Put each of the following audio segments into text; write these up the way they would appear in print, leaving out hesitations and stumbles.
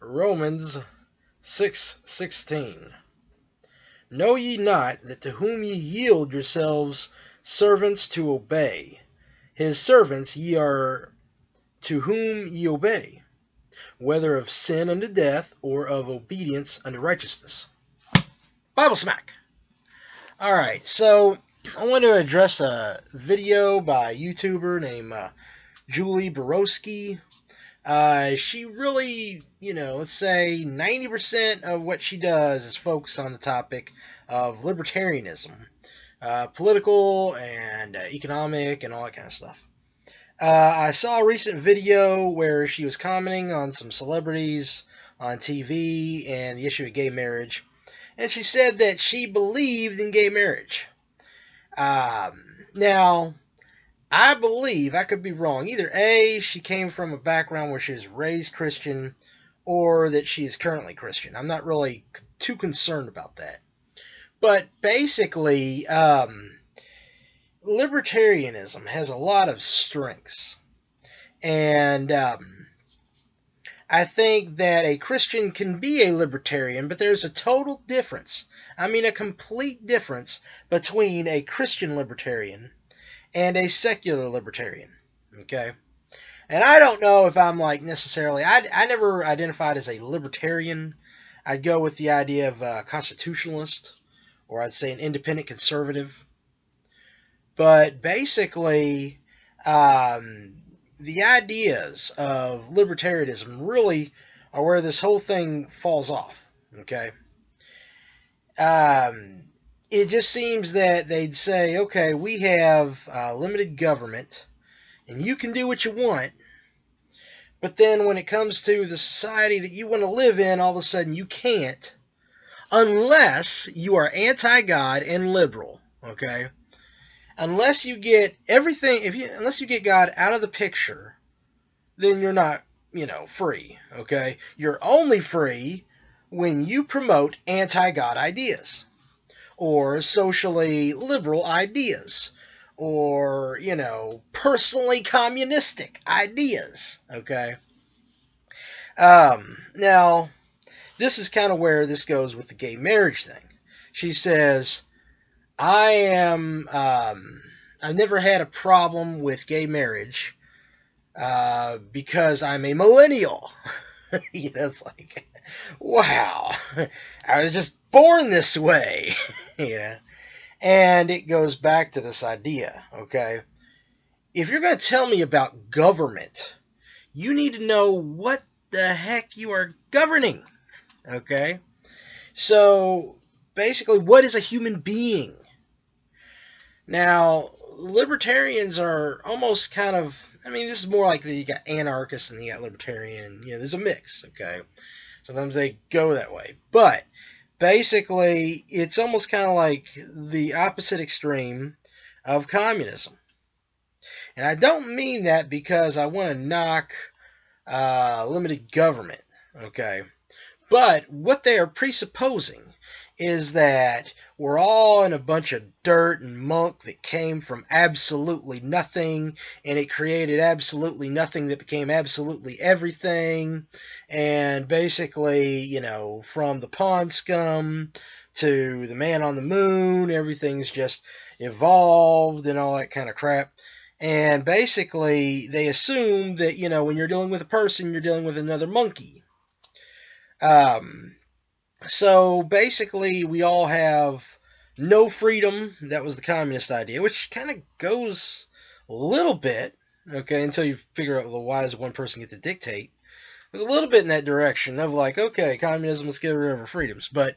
Romans 6:16. Know ye not that to whom ye yield yourselves servants to obey, his servants ye are to whom ye obey, whether of sin unto death, or of obedience unto righteousness. Bible smack! Alright, so I want to address a video by a YouTuber named Julie Borowski. She really, let's say 90% of what she does is focus on the topic of libertarianism, political and economic and all that kind of stuff. I saw a recent video where she was commenting on some celebrities on TV and the issue of gay marriage, and she said that she believed in gay marriage. Now, I believe, I could be wrong, either A, she came from a background where she was raised Christian, or that she is currently Christian. I'm not really too concerned about that. But basically, libertarianism has a lot of strengths. And I think that a Christian can be a libertarian, but there's a total difference. I mean, a complete difference between a Christian libertarian and a secular libertarian. Okay? And I don't know if I'm like necessarily, I never identified as a libertarian. I'd go with the idea of a constitutionalist, or I'd say an independent conservative. But basically, the ideas of libertarianism really are where this whole thing falls off. Okay? It just seems that they'd say, okay, we have limited government, and you can do what you want, but then when it comes to the society that you want to live in, all of a sudden you can't, unless you are anti-God and liberal, okay? Unless you get everything, unless you get God out of the picture, then you're not, free, okay? You're only free when you promote anti-God ideas, or socially liberal ideas, or, personally communistic ideas, okay? Now, this is kind of where this goes with the gay marriage thing. She says, I've never had a problem with gay marriage because I'm a millennial. It's like, wow, I was just born this way. And it goes back to this idea, okay? If you're going to tell me about government, you need to know what the heck you are governing, okay? So, basically, what is a human being? Now, libertarians are almost kind of, this is more like you got anarchists and you got libertarian, and, there's a mix, okay? Sometimes they go that way. But, basically, it's almost kind of like the opposite extreme of communism. And I don't mean that because I want to knock limited government, okay? But what they are presupposing is that we're all in a bunch of dirt and muck that came from absolutely nothing, and it created absolutely nothing that became absolutely everything, and basically, from the pond scum to the man on the moon, everything's just evolved and all that kind of crap. And basically, they assume that, when you're dealing with a person, you're dealing with another monkey. So basically, we all have no freedom. That was the communist idea, which kind of goes a little bit, okay, until you figure out, well, why does one person get to dictate? There's a little bit in that direction of like, okay, communism, let's get rid of our freedoms. But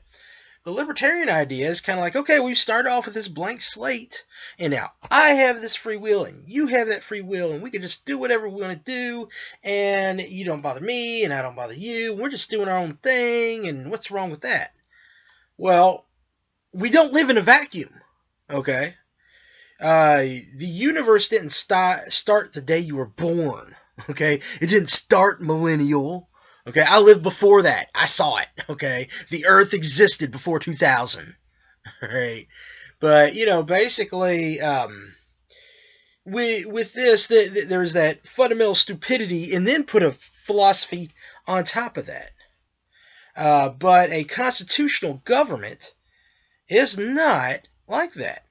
the libertarian idea is kind of like, okay, we've started off with this blank slate, and now I have this free will, and you have that free will, and we can just do whatever we want to do, and you don't bother me, and I don't bother you. We're just doing our own thing, and what's wrong with that? Well, we don't live in a vacuum, okay? The universe didn't start the day you were born, okay? It didn't start millennial. Okay, I lived before that. I saw it, okay? The Earth existed before 2000, right? But, basically, with this, there's that fundamental stupidity, and then put a philosophy on top of that, But a constitutional government is not like that.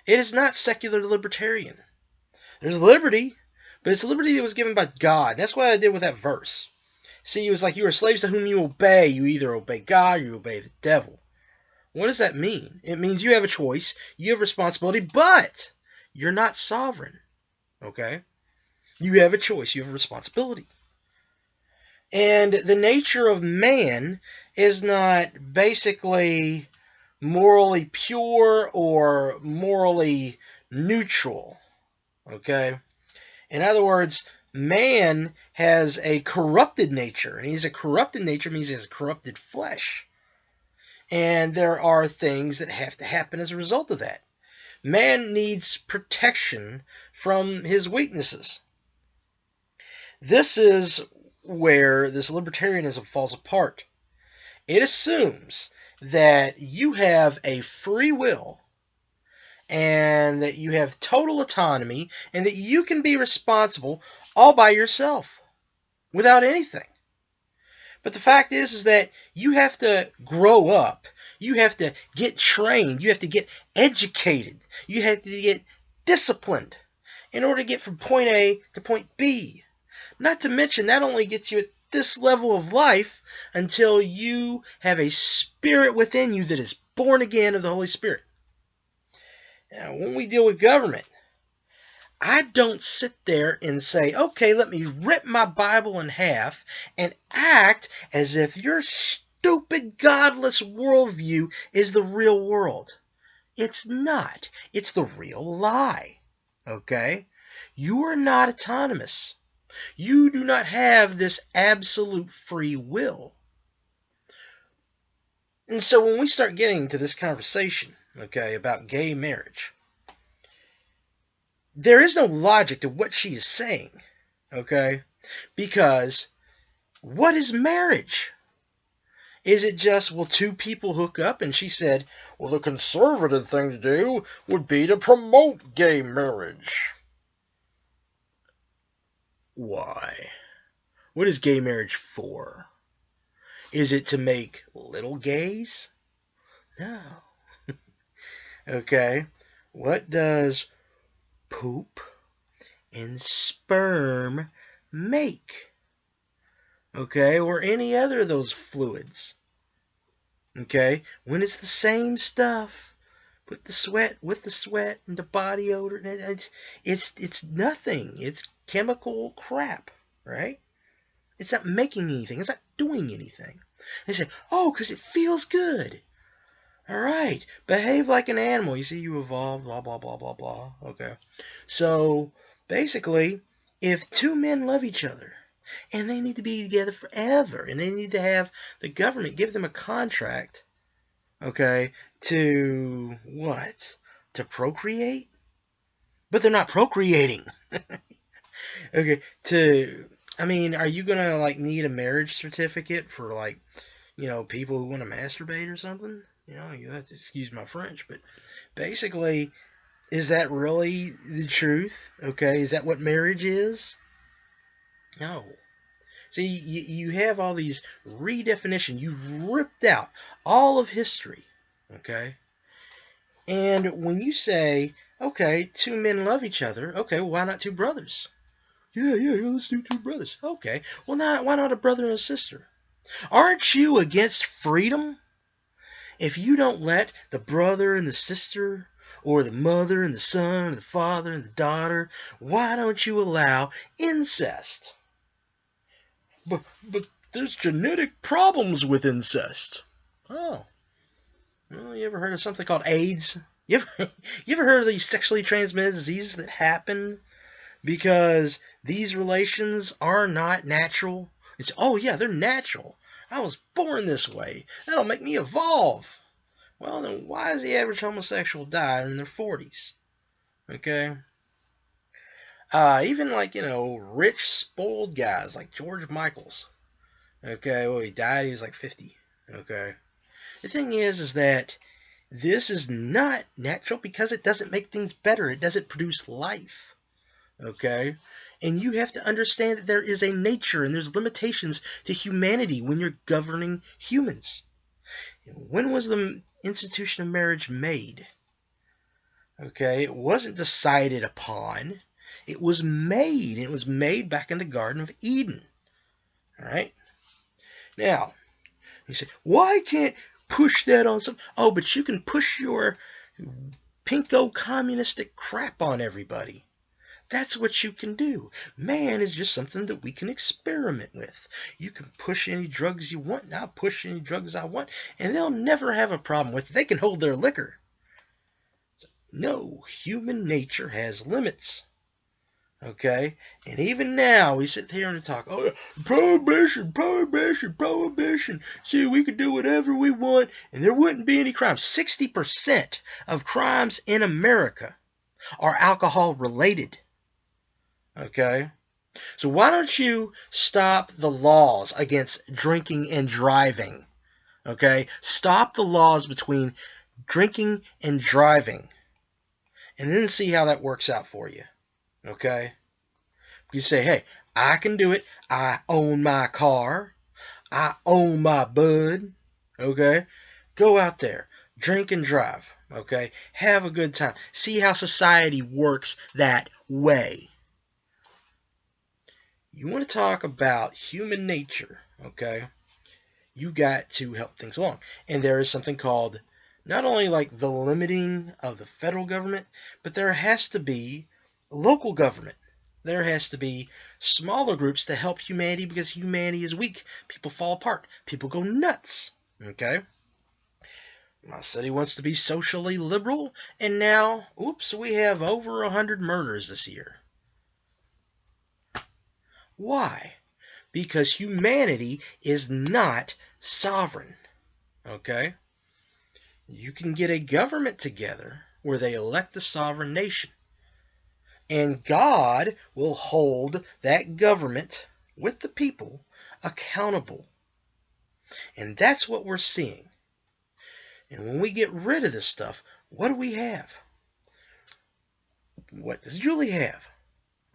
It is not secular libertarian. There's liberty, but it's liberty that was given by God. That's what I did with that verse. See, it was like you are slaves to whom you obey. You either obey God or you obey the devil. What does that mean? It means you have a choice, you have responsibility, but you're not sovereign. Okay? You have a choice, you have a responsibility. And the nature of man is not basically morally pure or morally neutral. Okay? In other words, man has a corrupted nature, and he's a corrupted nature means he has a corrupted flesh. And there are things that have to happen as a result of that. Man needs protection from his weaknesses. This is where this libertarianism falls apart. It assumes that you have a free will and that you have total autonomy and that you can be responsible all by yourself without anything. But the fact is that you have to grow up. You have to get trained. You have to get educated. You have to get disciplined in order to get from point A to point B. Not to mention, that only gets you at this level of life until you have a spirit within you that is born again of the Holy Spirit. Now, when we deal with government, I don't sit there and say, okay, let me rip my Bible in half and act as if your stupid, godless worldview is the real world. It's not. It's the real lie. Okay? You are not autonomous. You do not have this absolute free will. And so when we start getting to this conversation, okay, about gay marriage, there is no logic to what she is saying, okay? Because what is marriage? Is it just, well, two people hook up? And she said, well, the conservative thing to do would be to promote gay marriage. Why? What is gay marriage for? Is it to make little gays? No. Okay. What does poop and sperm make? Okay, or any other of those fluids. Okay, when it's the same stuff with the sweat and the body odor, it's nothing. It's chemical crap, right? It's not making anything. It's not doing anything. They say, oh, because it feels good. All right, behave like an animal. You see, you evolved, blah, blah, blah, blah, blah. Okay, so basically, if two men love each other, and they need to be together forever, and they need to have the government give them a contract, okay, to what? To procreate? But they're not procreating. Okay, I mean, are you gonna, like, need a marriage certificate for, like, you know, people who want to masturbate or something? You know, you have to excuse my French, but basically, is that really the truth? Okay, is that what marriage is? No. See, you have all these redefinitions. You've ripped out all of history, okay? And when you say, okay, two men love each other, okay, well, why not two brothers? Yeah, let's do two brothers. Okay, well, why not a brother and a sister? Aren't you against freedom? If you don't let the brother and the sister, or the mother and the son, or the father and the daughter, why don't you allow incest? But there's genetic problems with incest. Oh. Well, you ever heard of something called AIDS? You ever heard of these sexually transmitted diseases that happen because these relations are not natural? It's, oh yeah, they're natural. I was born this way. That'll make me evolve. Well, then why does the average homosexual die in their 40s? Okay? Even like, you know, rich, spoiled guys like George Michaels. Okay, well, he died, he was like 50. Okay? The thing is that this is not natural because it doesn't make things better. It doesn't produce life. Okay? And you have to understand that there is a nature and there's limitations to humanity when you're governing humans. When was the institution of marriage made? Okay, it wasn't decided upon. It was made. It was made back in the Garden of Eden. All right? Now, you say, why can't push that on some? Oh, but you can push your pinko communistic crap on everybody. That's what you can do. Man is just something that we can experiment with. You can push any drugs you want, and I'll push any drugs I want, and they'll never have a problem with it. They can hold their liquor. No, human nature has limits. Okay? And even now, we sit here and talk, oh, prohibition, prohibition, prohibition. See, we could do whatever we want, and there wouldn't be any crime. 60% of crimes in America are alcohol-related. Okay? So why don't you stop the laws against drinking and driving? Okay? Stop the laws between drinking and driving. And then see how that works out for you. Okay? You say, hey, I can do it. I own my car. I own my bud. Okay? Go out there. Drink and drive. Okay? Have a good time. See how society works that way. You want to talk about human nature, okay? You got to help things along. And there is something called not only like the limiting of the federal government, but there has to be local government. There has to be smaller groups to help humanity because humanity is weak. People fall apart. People go nuts, okay? My city wants to be socially liberal, and now, oops, we have over 100 murders this year. Why? Because humanity is not sovereign. Okay? You can get a government together where they elect a sovereign nation. And God will hold that government with the people accountable. And that's what we're seeing. And when we get rid of this stuff, what do we have? What does Julie have?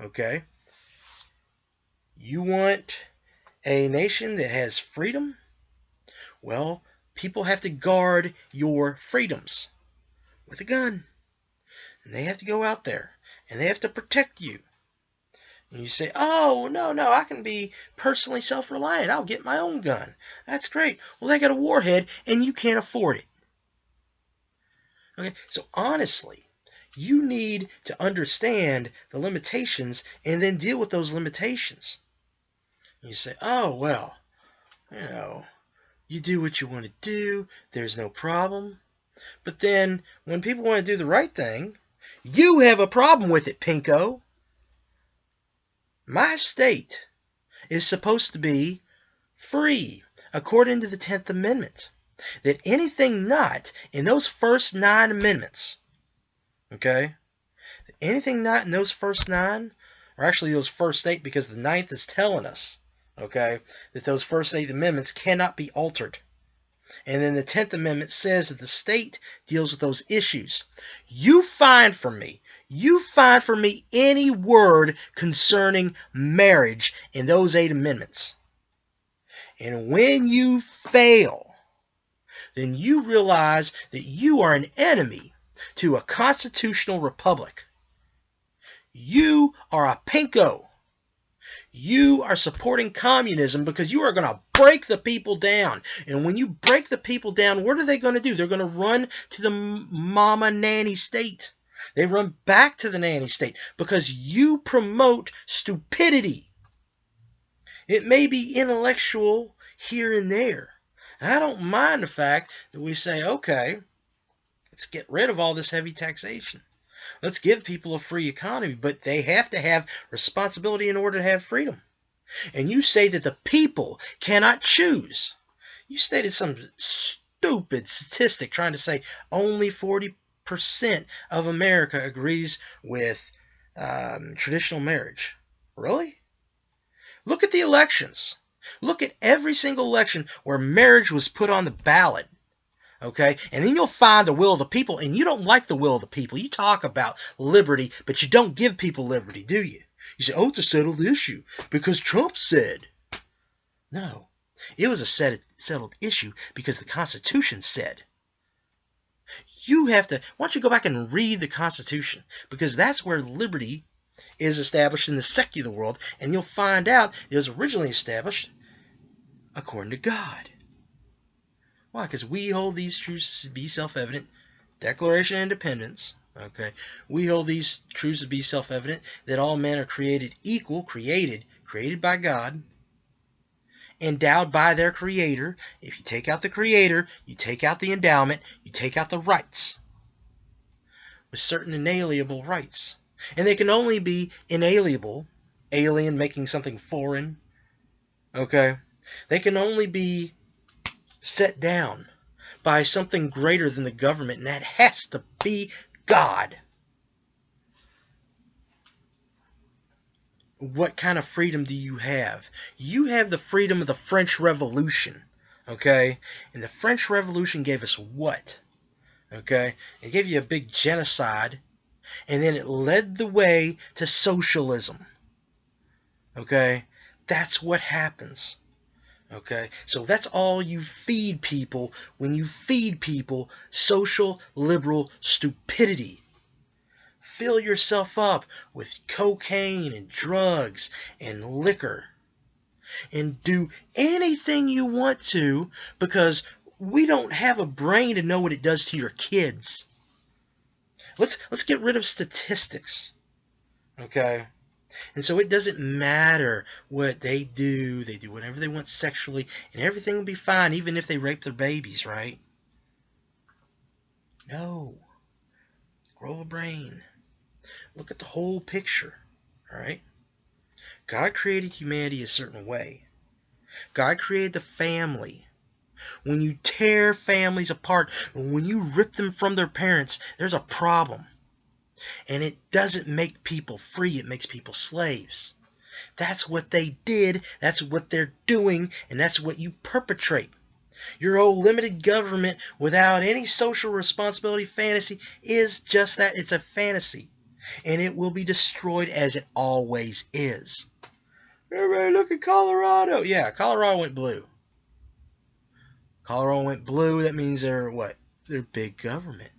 Okay? You want a nation that has freedom? Well, people have to guard your freedoms with a gun. And they have to go out there. And they have to protect you. And you say, oh, no, I can be personally self-reliant. I'll get my own gun. That's great. Well, they got a warhead, and you can't afford it. Okay, so honestly, you need to understand the limitations and then deal with those limitations. You say, oh, well, you do what you want to do. There's no problem. But then when people want to do the right thing, you have a problem with it, pinko. My state is supposed to be free, according to the 10th Amendment. That anything not in those first 9 amendments, okay, anything not in those first 9, or actually those first 8, because the 9th is telling us, okay, that those first 8 amendments cannot be altered. And then the 10th Amendment says that the state deals with those issues. You find for me any word concerning marriage in those 8 amendments. And when you fail, then you realize that you are an enemy to a constitutional republic. You are a pinko. You are supporting communism because you are going to break the people down. And when you break the people down, what are they going to do? They're going to run to the mama nanny state. They run back to the nanny state because you promote stupidity. It may be intellectual here and there. And I don't mind the fact that we say, okay, let's get rid of all this heavy taxation. Let's give people a free economy, but they have to have responsibility in order to have freedom. And you say that the people cannot choose. You stated some stupid statistic trying to say only 40% of America agrees with traditional marriage. Really? Look at the elections. Look at every single election where marriage was put on the ballot. Okay? And then you'll find the will of the people, and you don't like the will of the people. You talk about liberty, but you don't give people liberty, do you? You say, oh, it's a settled issue because Trump said. No, it was a settled issue because the Constitution said. You have to, why don't you go back and read the Constitution? Because that's where liberty is established in the secular world, and you'll find out it was originally established according to God. Why? Because we hold these truths to be self-evident. Declaration of Independence. Okay, we hold these truths to be self-evident, that all men are created equal, created by God, endowed by their Creator. If you take out the Creator, you take out the endowment, you take out the rights, with certain inalienable rights. And they can only be inalienable, alien, making something foreign. Okay, they can only be set down by something greater than the government, and that has to be God. What kind of freedom do you have? You have the freedom of the French Revolution, okay? And the French Revolution gave us what? Okay? It gave you a big genocide, and then it led the way to socialism. Okay? That's what happens. Okay? So that's all you feed people when you feed people social liberal stupidity. Fill yourself up with cocaine and drugs and liquor. And do anything you want to, because we don't have a brain to know what it does to your kids. Let's get rid of statistics. Okay? And so it doesn't matter what they do. They do whatever they want sexually, and everything will be fine, even if they rape their babies, right? No. Grow a brain. Look at the whole picture, all right? God created humanity a certain way. God created the family. When you tear families apart, when you rip them from their parents, there's a problem. And it doesn't make people free, it makes people slaves. That's what they did, that's what they're doing, and that's what you perpetrate. Your old limited government without any social responsibility fantasy is just that. It's a fantasy. And it will be destroyed as it always is. Everybody look at Colorado. Yeah, Colorado went blue. Colorado went blue, that means they're what? They're big government.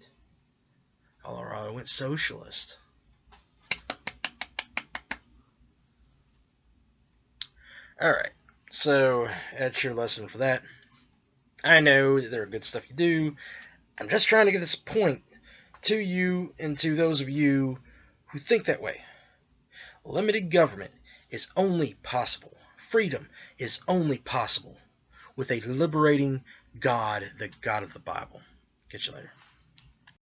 Colorado went socialist. Alright, so that's your lesson for that. I know that there are good stuff you do. I'm just trying to get this point to you and to those of you who think that way. Limited government is only possible. Freedom is only possible with a liberating God, the God of the Bible. Catch you later.